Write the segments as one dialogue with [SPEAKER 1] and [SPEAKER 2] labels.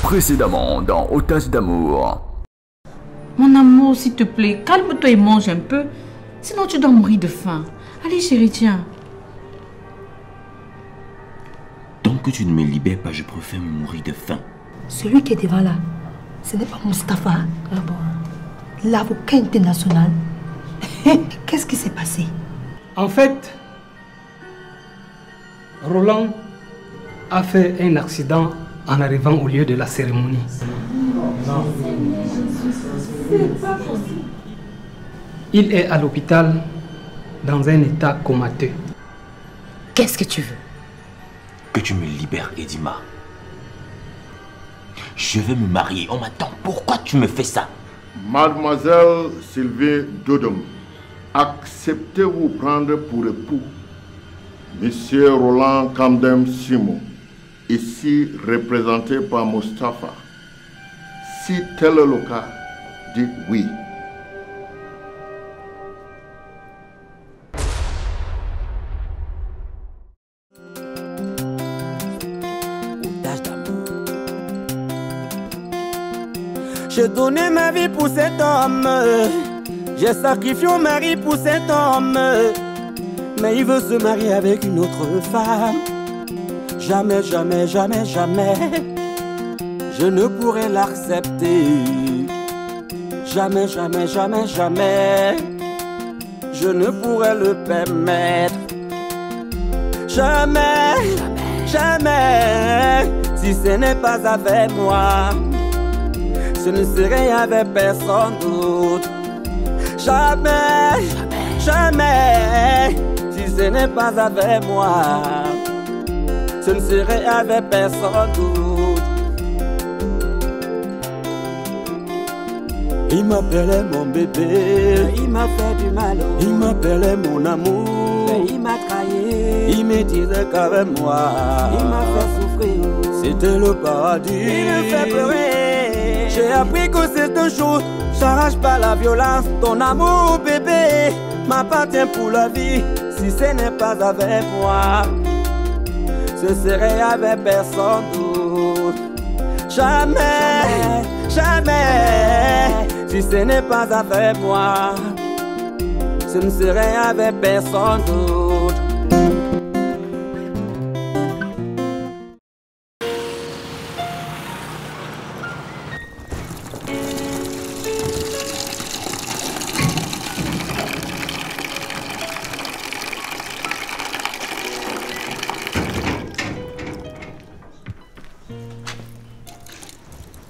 [SPEAKER 1] Précédemment dans Otage d'amour.
[SPEAKER 2] Mon amour, s'il te plaît, calme-toi et mange un peu. Sinon, tu dois mourir de faim. Allez, chérie, tiens.
[SPEAKER 3] Tant que tu ne me libères pas, je préfère me mourir de faim.
[SPEAKER 4] Celui qui est devant là, ce n'est pas Mustapha. Ah bon. L'avocat international. Qu'est-ce qui s'est passé?
[SPEAKER 5] En fait, Roland a fait un accident en arrivant au lieu de la cérémonie. Il est à l'hôpital dans un état comateux.
[SPEAKER 2] Qu'est-ce que tu veux?
[SPEAKER 3] Que tu me libères, Edima. Je veux me marier, on m'attend. Pourquoi tu me fais ça?
[SPEAKER 6] Mademoiselle Sylvie Dodom, acceptez-vous prendre pour époux Monsieur Roland Kamdem Simo, ici représenté par Mustapha? Si tel est le cas, dites oui.
[SPEAKER 7] J'ai donné ma vie pour cet homme. J'ai sacrifié mon mari pour cet homme. Mais il veut se marier avec une autre femme. Jamais, jamais, jamais, jamais je ne pourrai l'accepter. Jamais, jamais, jamais, jamais je ne pourrai le permettre. Jamais, jamais, si ce n'est pas avec moi, ce ne serait avec personne d'autre. Jamais, jamais, si ce n'est pas avec moi, ce ne serait avec personne d'autre. Il m'appelait mon bébé, il m'a fait du mal. Il m'appelait mon amour, mais il m'a trahi. Il me disait qu'avec moi, il m'a fait souffrir. C'était le paradis. Il me fait pleurer. J'ai appris que c'est un jour, j'arrache pas la violence. Ton amour bébé m'appartient pour la vie. Si ce n'est pas avec moi, ce serait avec personne d'autre. Jamais, jamais, si ce n'est pas avec moi, ce ne serait avec personne d'autre.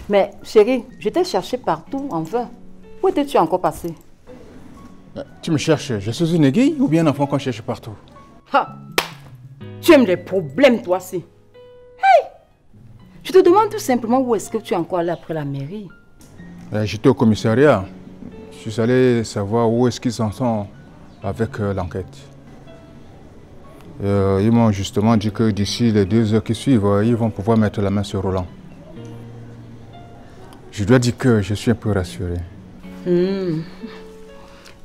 [SPEAKER 8] Mais chérie, je t'ai cherché partout, en vain. Où étais-tu encore passé?
[SPEAKER 9] Tu me cherches, je suis une aiguille ou bien un enfant qu'on cherche partout?
[SPEAKER 8] Ha! Tu aimes les problèmes, toi-ci. Hey! Je te demande tout simplement où est-ce que tu es encore allé après la mairie.
[SPEAKER 9] J'étais au commissariat. Je suis allé savoir où est-ce qu'ils en sont avec l'enquête. Ils m'ont justement dit que d'ici les 2 heures qui suivent, ils vont pouvoir mettre la main sur Roland. Je dois dire que je suis un peu rassuré.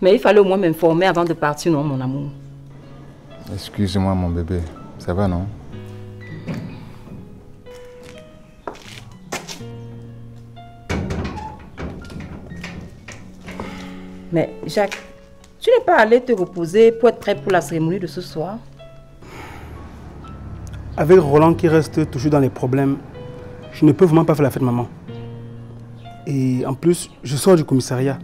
[SPEAKER 8] Mais il fallait au moins m'informer avant de partir, non, mon amour?
[SPEAKER 9] Excuse-moi, mon bébé. Ça va, non?
[SPEAKER 8] Mais Jacques, tu n'es pas allé te reposer pour être prêt pour la cérémonie de ce soir?
[SPEAKER 5] Avec Roland qui reste toujours dans les problèmes, je ne peux vraiment pas faire la fête, maman. Et en plus, je sors du commissariat.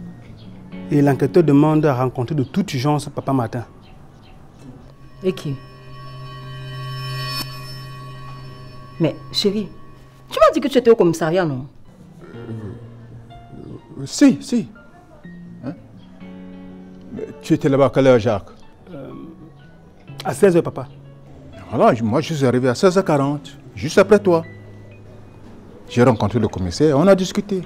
[SPEAKER 5] Et l'enquêteur demande à rencontrer de toute urgence Papa Martin.
[SPEAKER 8] Et qui? Mais chérie, tu m'as dit que tu étais au commissariat, non?
[SPEAKER 9] Si. Hein? Tu étais là-bas à quelle heure, Jacques?
[SPEAKER 5] À 16 h, papa.
[SPEAKER 9] Alors, moi, je suis arrivé à 16h40, juste après toi. J'ai rencontré le commissaire, on a discuté.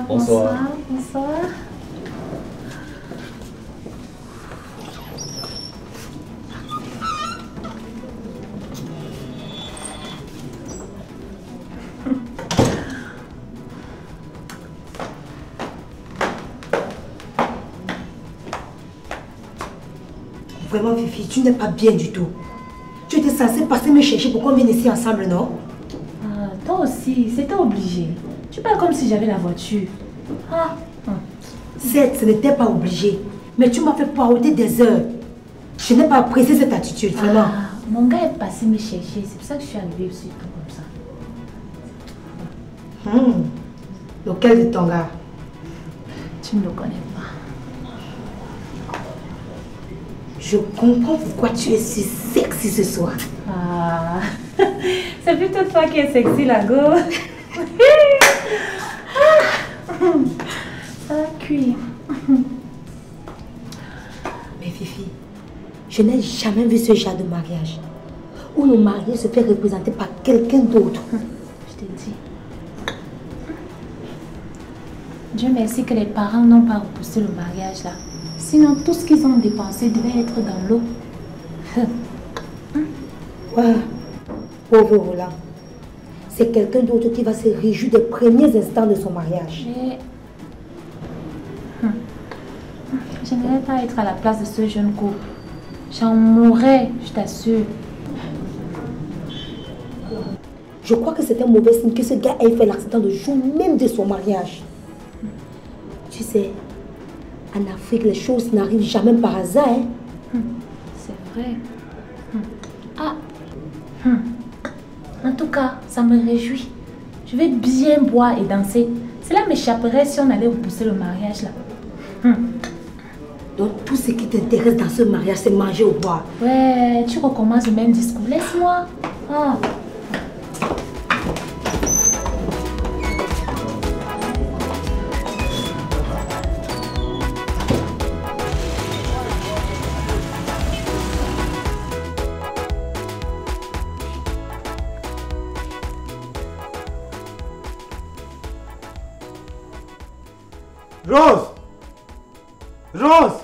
[SPEAKER 10] Bonsoir.
[SPEAKER 2] Bonsoir.
[SPEAKER 4] Vraiment, Fifi, tu n'es pas bien du tout. Tu étais censée passer me chercher pour qu'on vienne ici ensemble, non?
[SPEAKER 2] Ah, toi aussi, c'était obligé. Tu parles comme si j'avais la voiture. Ah.
[SPEAKER 4] Certes, ce n'était pas obligé. Mais tu m'as fait poireauter des heures. Je n'ai pas apprécié cette attitude, vraiment.
[SPEAKER 2] Ah, mon gars est passé me chercher. C'est pour ça que je suis arrivée aussi comme ça.
[SPEAKER 4] Lequel de ton gars?
[SPEAKER 2] Tu ne le connais pas.
[SPEAKER 4] Je comprends pourquoi tu es si sexy ce soir.
[SPEAKER 2] Ah, c'est plutôt toi qui es sexy, la go. Ça va cuire.
[SPEAKER 4] Mais Fifi, je n'ai jamais vu ce genre de mariage où le marié se fait représenter par quelqu'un d'autre.
[SPEAKER 2] Je te dis. Dieu merci que les parents n'ont pas repoussé le mariage là. Sinon, tout ce qu'ils ont dépensé devait être dans l'eau.
[SPEAKER 4] Ouais. Pauvre Roland. C'est quelqu'un d'autre qui va se réjouir des premiers instants de son mariage.
[SPEAKER 2] Je n'aimerais pas être à la place de ce jeune couple. J'en mourrais, je t'assure.
[SPEAKER 4] Je crois que c'est un mauvais signe que ce gars ait fait l'accident le jour même de son mariage. Tu sais, en Afrique, les choses n'arrivent jamais par hasard. Hein?
[SPEAKER 2] C'est vrai. Ah. En tout cas, ça me réjouit. Je vais bien boire et danser. Cela m'échapperait si on allait repousser le mariage là.
[SPEAKER 4] Donc tout ce qui t'intéresse dans ce mariage, c'est manger ou boire.
[SPEAKER 2] Ouais, tu recommences le même discours. Laisse-moi. Ah.
[SPEAKER 11] Rose! Rose!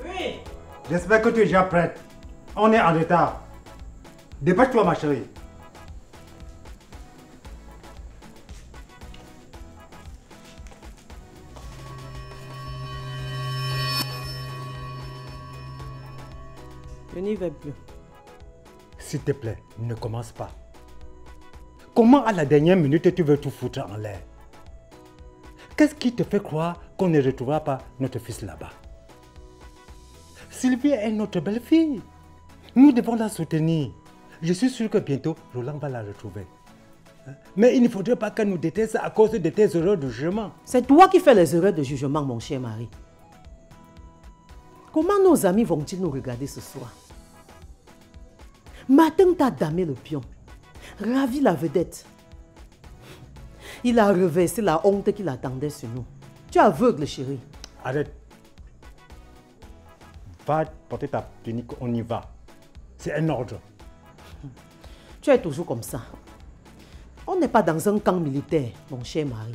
[SPEAKER 11] Oui? J'espère que tu es déjà prête. On est en retard. Dépêche-toi, ma chérie.
[SPEAKER 12] Je n'y vais plus.
[SPEAKER 11] S'il te plaît, ne commence pas. Comment à la dernière minute tu veux tout foutre en l'air? Qu'est-ce qui te fait croire qu'on ne retrouvera pas notre fils là-bas? Sylvie est notre belle-fille. Nous devons la soutenir. Je suis sûr que bientôt, Roland va la retrouver. Mais il ne faudrait pas qu'elle nous déteste à cause de tes erreurs de jugement.
[SPEAKER 12] C'est toi qui fais les erreurs de jugement, mon cher mari. Comment nos amis vont-ils nous regarder ce soir? Martin t'a damé le pion, ravi la vedette. Il a reversé la honte qu'il attendait sur nous. Tu es aveugle, chérie.
[SPEAKER 11] Arrête. Va porter ta tunique, on y va. C'est un ordre.
[SPEAKER 12] Tu es toujours comme ça. On n'est pas dans un camp militaire, mon cher mari.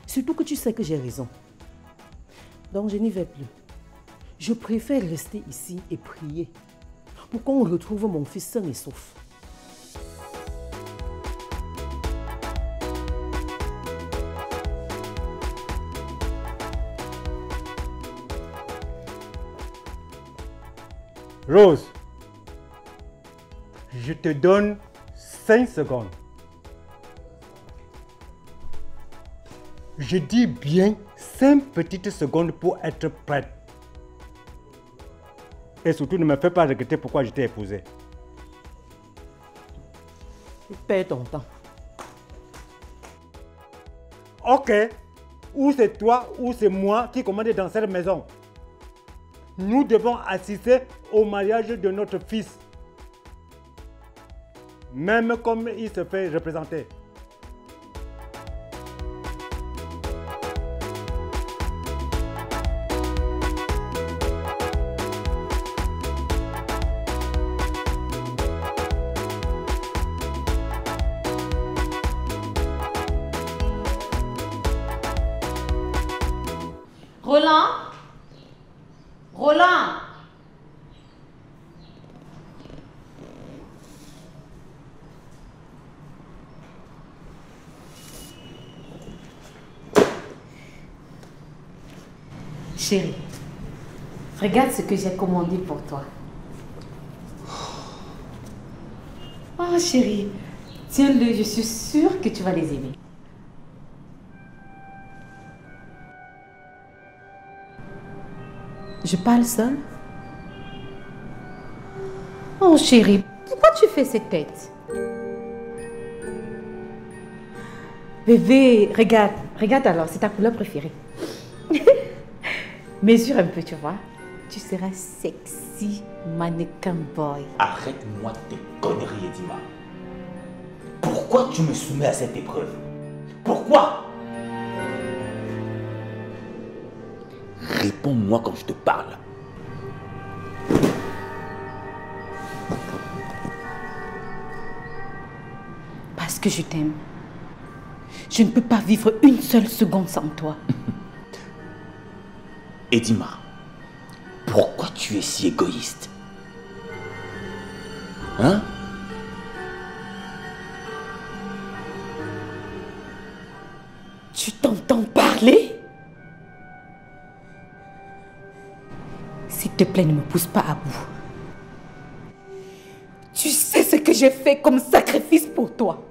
[SPEAKER 12] Surtout que tu sais que j'ai raison. Donc je n'y vais plus. Je préfère rester ici et prier pour qu'on retrouve mon fils sain et sauf.
[SPEAKER 11] Rose, je te donne 5 secondes. Je dis bien 5 petites secondes pour être prête. Et surtout, ne me fais pas regretter pourquoi je t'ai épousé.
[SPEAKER 12] Perds ton temps.
[SPEAKER 11] Ok. Ou c'est toi ou c'est moi qui commande dans cette maison. Nous devons assister au mariage de notre fils. Même comme il se fait représenter.
[SPEAKER 2] Roland? Roland? Chérie, regarde ce que j'ai commandé pour toi. Oh chérie, tiens-le, je suis sûre que tu vas les aimer. Je parle seule? Oh chérie, pourquoi tu fais cette tête? Bébé, regarde alors, c'est ta couleur préférée. Mesure un peu, tu vois. Tu seras sexy mannequin boy.
[SPEAKER 3] Arrête-moi tes conneries, Edima. Pourquoi tu me soumets à cette épreuve? Pourquoi? Réponds-moi quand je te parle.
[SPEAKER 2] Parce que je t'aime. Je ne peux pas vivre une seule seconde sans toi.
[SPEAKER 3] Edima, pourquoi tu es si égoïste? Hein?
[SPEAKER 2] Tu t'entends parler? S'il te plaît, ne me pousse pas à bout. Tu sais ce que j'ai fait comme sacrifice pour toi.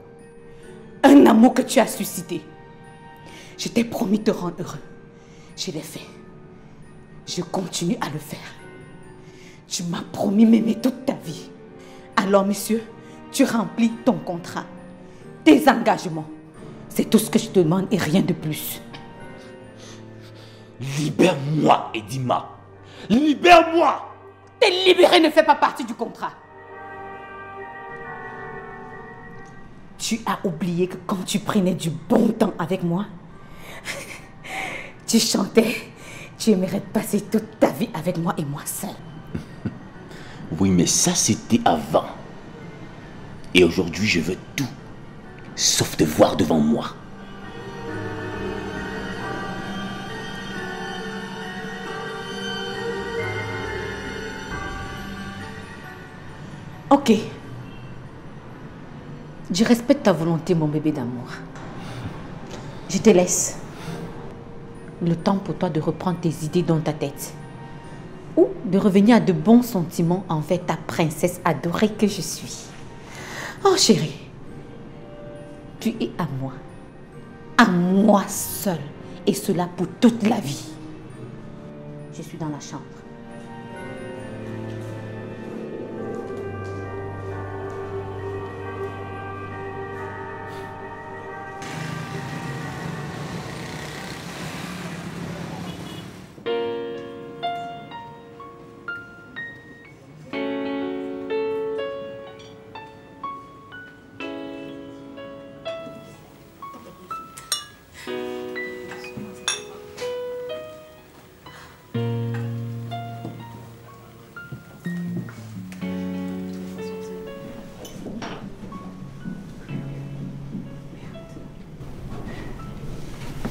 [SPEAKER 2] Un amour que tu as suscité. Je t'ai promis de te rendre heureux. Je l'ai fait. Je continue à le faire. Tu m'as promis m'aimer toute ta vie. Alors, monsieur, tu remplis ton contrat. Tes engagements. C'est tout ce que je te demande et rien de plus.
[SPEAKER 3] Libère-moi, Edima. Libère-moi!
[SPEAKER 2] T'es libéré ne fait pas partie du contrat. Tu as oublié que quand tu prenais du bon temps avec moi, tu chantais, tu aimerais passer toute ta vie avec moi et moi seule.
[SPEAKER 3] Oui, mais ça c'était avant. Et aujourd'hui, je veux tout, sauf te voir devant moi.
[SPEAKER 2] Ok. Je respecte ta volonté, mon bébé d'amour. Je te laisse. Le temps pour toi de reprendre tes idées dans ta tête. Ou de revenir à de bons sentiments envers ta princesse adorée que je suis. Oh chérie, tu es à moi. À moi seule. Et cela pour toute la vie. Je suis dans la chambre.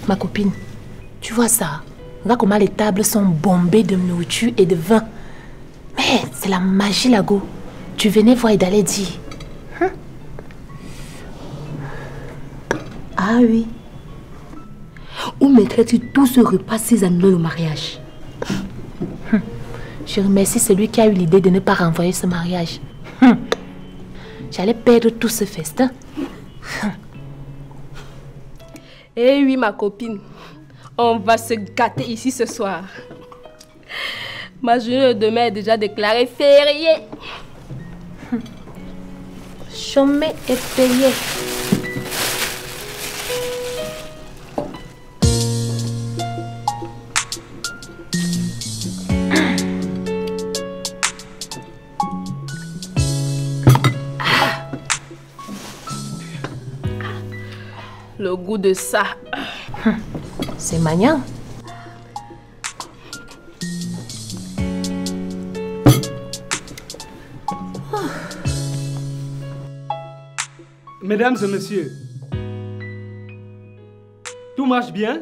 [SPEAKER 10] Ma copine, tu vois ça? Regarde comment les tables sont bombées de nourriture et de vin. Mais c'est la magie, Lago. Tu venais voir et d'aller dire. Hein?
[SPEAKER 4] Ah oui. Où mettrais-tu tout ce repas si annuler le mariage?
[SPEAKER 10] Je remercie celui qui a eu l'idée de ne pas renvoyer ce mariage. J'allais perdre tout ce festin.
[SPEAKER 13] Eh oui, ma copine, on va se gâter ici ce soir. Ma journée de demain est déjà déclarée fériée.
[SPEAKER 10] Chômé et payé.
[SPEAKER 13] Le goût de ça.
[SPEAKER 10] C'est magnant.
[SPEAKER 5] Mesdames et messieurs, tout marche bien?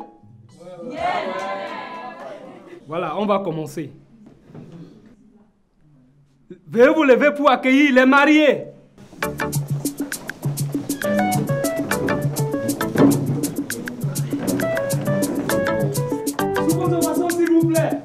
[SPEAKER 14] Voilà, on va commencer. Veuillez vous lever pour accueillir les mariés. Sous vos ovations, s'il vous plaît.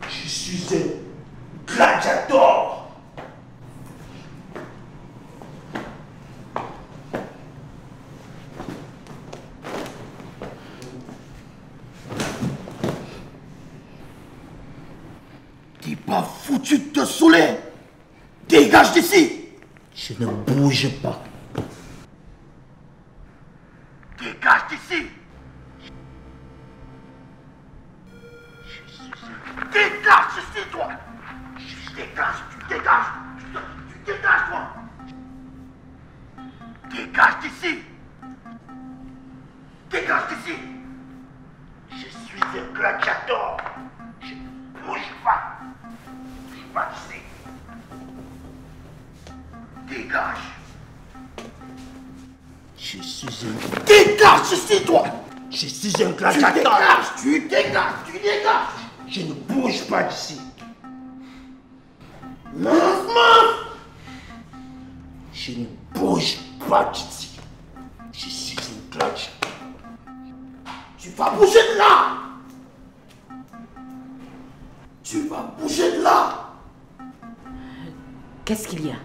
[SPEAKER 15] Je suis un gladiateur. T'es pas foutu de te saouler. Dégage d'ici. Je ne bouge pas. Dégage d'ici. Dégage ici, toi! Dégage, tu dégages! Tu dégages, toi! Dégage d'ici! Dégage d'ici! Je suis un gladiateur! Je ne bouge pas! Je suis pas d'ici! Dégage! Je suis un... Dégage ici, toi! Je suis un gladiateur! Tu dégages! Tu dégages! Je ne bouge pas d'ici. Mouvement! Je ne bouge pas d'ici. Je suis un gladiateur. Tu vas bouger de là! Tu vas bouger de là!
[SPEAKER 2] Qu'est-ce qu'il y a?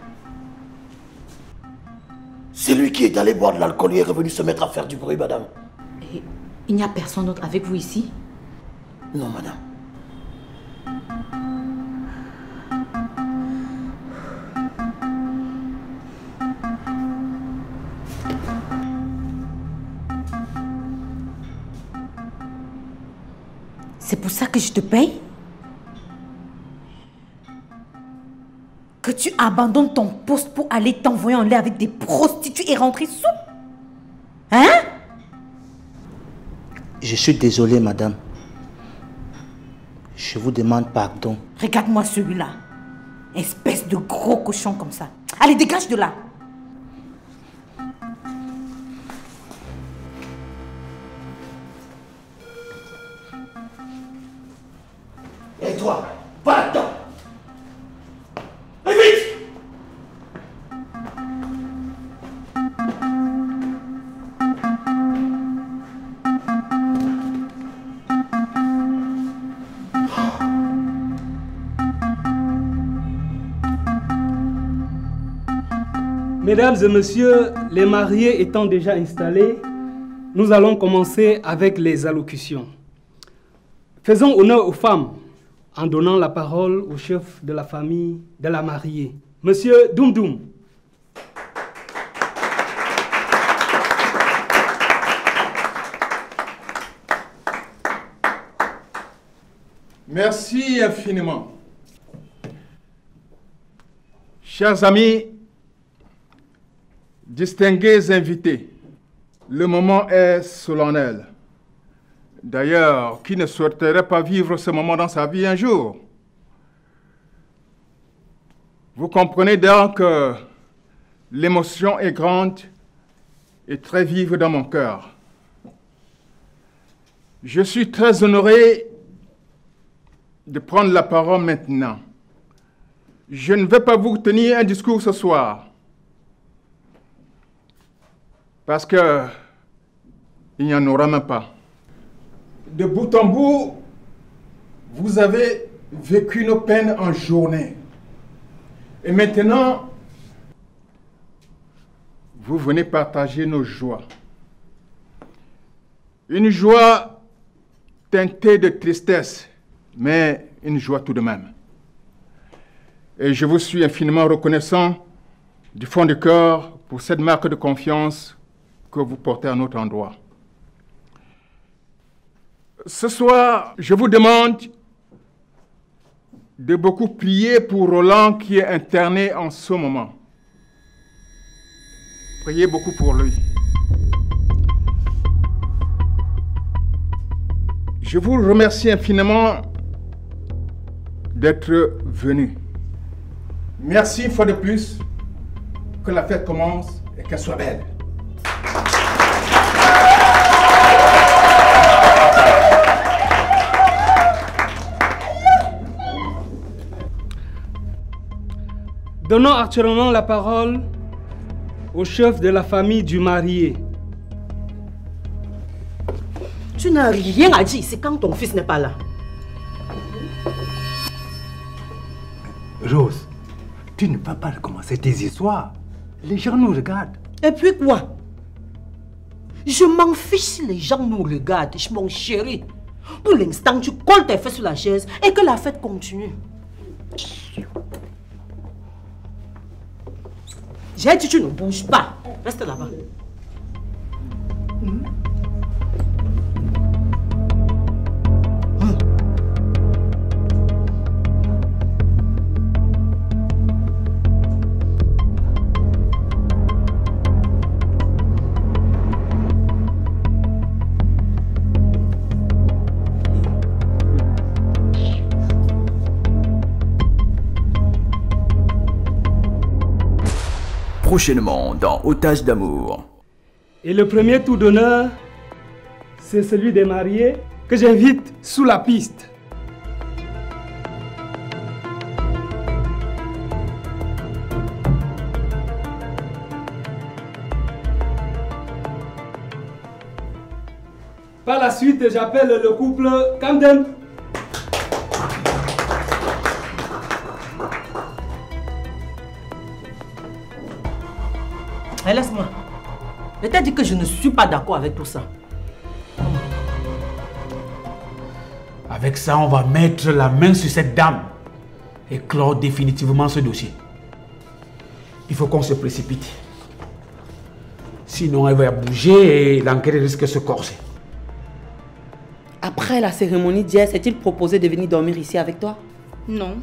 [SPEAKER 15] C'est lui qui est allé boire de l'alcool et est revenu se mettre à faire du bruit, madame.
[SPEAKER 2] Et il n'y a personne d'autre avec vous ici?
[SPEAKER 15] Non, madame.
[SPEAKER 2] C'est pour ça que je te paye? Que tu abandonnes ton poste pour aller t'envoyer en l'air avec des prostituées et rentrer sous? Hein?
[SPEAKER 15] Je suis désolé, madame. Je vous demande pardon.
[SPEAKER 2] Regarde-moi celui-là. Espèce de gros cochon comme ça. Allez, dégage de là.
[SPEAKER 15] Et toi, va là-dedans. Et vite!
[SPEAKER 14] Mesdames et messieurs, les mariés étant déjà installés, nous allons commencer avec les allocutions. Faisons honneur aux femmes en donnant la parole au chef de la famille de la mariée, Monsieur Doum Doum.
[SPEAKER 9] Merci infiniment. Chers amis, distingués invités, le moment est solennel. D'ailleurs, qui ne souhaiterait pas vivre ce moment dans sa vie un jour? Vous comprenez donc que l'émotion est grande et très vive dans mon cœur. Je suis très honoré de prendre la parole maintenant. Je ne vais pas vous tenir un discours ce soir, parce que il n'y en aura même pas. De bout en bout, vous avez vécu nos peines en journée. Et maintenant, vous venez partager nos joies. Une joie teintée de tristesse, mais une joie tout de même. Et je vous suis infiniment reconnaissant du fond du cœur pour cette marque de confiance que vous portez à notre endroit. Ce soir, je vous demande de beaucoup prier pour Roland qui est interné en ce moment. Priez beaucoup pour lui. Je vous remercie infiniment d'être venu. Merci une fois de plus. Que la fête commence et qu'elle soit belle.
[SPEAKER 14] Donnons actuellement la parole au chef de la famille du marié.
[SPEAKER 12] Tu n'as rien à dire, c'est quand ton fils n'est pas là.
[SPEAKER 11] Rose, tu ne peux pas recommencer tes histoires. Les gens nous regardent.
[SPEAKER 12] Et puis quoi? Je m'en fiche si les gens nous regardent, mon chéri. Pour l'instant, tu colles tes fesses sur la chaise et que la fête continue. J'ai dit, tu ne bouges pas. Reste là-bas.
[SPEAKER 1] Prochainement dans Otage d'amour.
[SPEAKER 14] Et le premier tour d'honneur, c'est celui des mariés que j'invite sous la piste. Par la suite, j'appelle le couple Camden.
[SPEAKER 12] Hey, laisse-moi. Je t'ai dit que je ne suis pas d'accord avec tout ça.
[SPEAKER 16] Avec ça, on va mettre la main sur cette dame et clore définitivement ce dossier. Il faut qu'on se précipite. Sinon, elle va bouger et l'enquête risque de se corser.
[SPEAKER 8] Après la cérémonie d'hier, s'est-il proposé de venir dormir ici avec toi?
[SPEAKER 2] Non.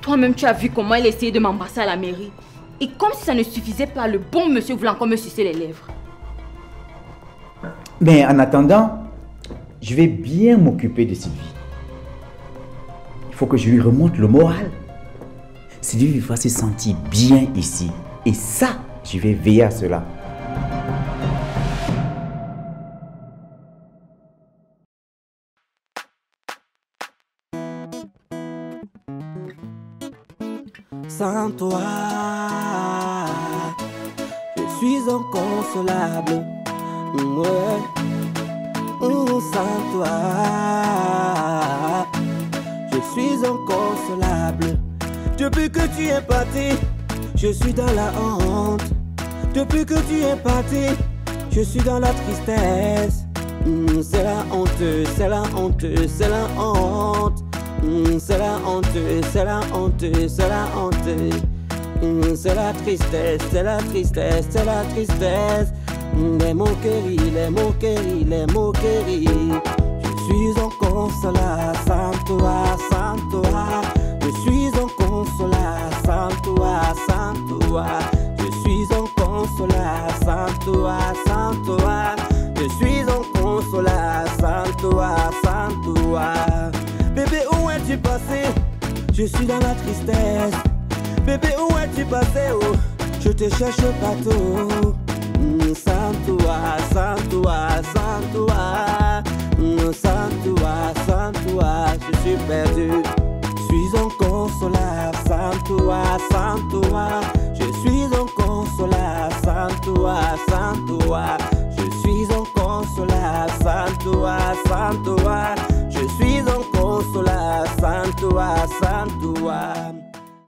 [SPEAKER 2] Toi-même, tu as vu comment il essayait de m'embrasser à la mairie. Et comme si ça ne suffisait pas, le bon monsieur voulait encore me sucer les lèvres.
[SPEAKER 17] Mais en attendant, je vais bien m'occuper de Sylvie. Il faut que je lui remonte le moral. Sylvie va se sentir bien ici. Et ça, je vais veiller à cela.
[SPEAKER 7] Sans toi, je suis inconsolable. Ouais. Sans toi, je suis inconsolable. Depuis que tu es parti, je suis dans la honte. Depuis que tu es parti, je suis dans la tristesse. C'est la honte, c'est la honte, c'est la honte. C'est la honte, c'est la honte, c'est la honte. C'est la tristesse, c'est la tristesse, c'est la tristesse. Les moqueries, les moqueries, les moqueries. Je suis en consolat, sans toi, sans toi. Je suis en consolat, sans toi, sans toi. Je suis en consolat, sans toi, sans toi. Je suis en consolat, sans toi, sans toi. Bébé, où es-tu passé? Je suis dans la tristesse. Bébé, où es-tu passé? Oh, je te cherche partout. Sans toi, sans toi, sans toi. Sans toi, sans toi, je suis perdu. Je suis inconsolable sans toi, sans toi. Je suis inconsolable sans toi, sans toi. Je suis inconsolable sans toi, sans toi. Je suis inconsolable sans toi, sans toi.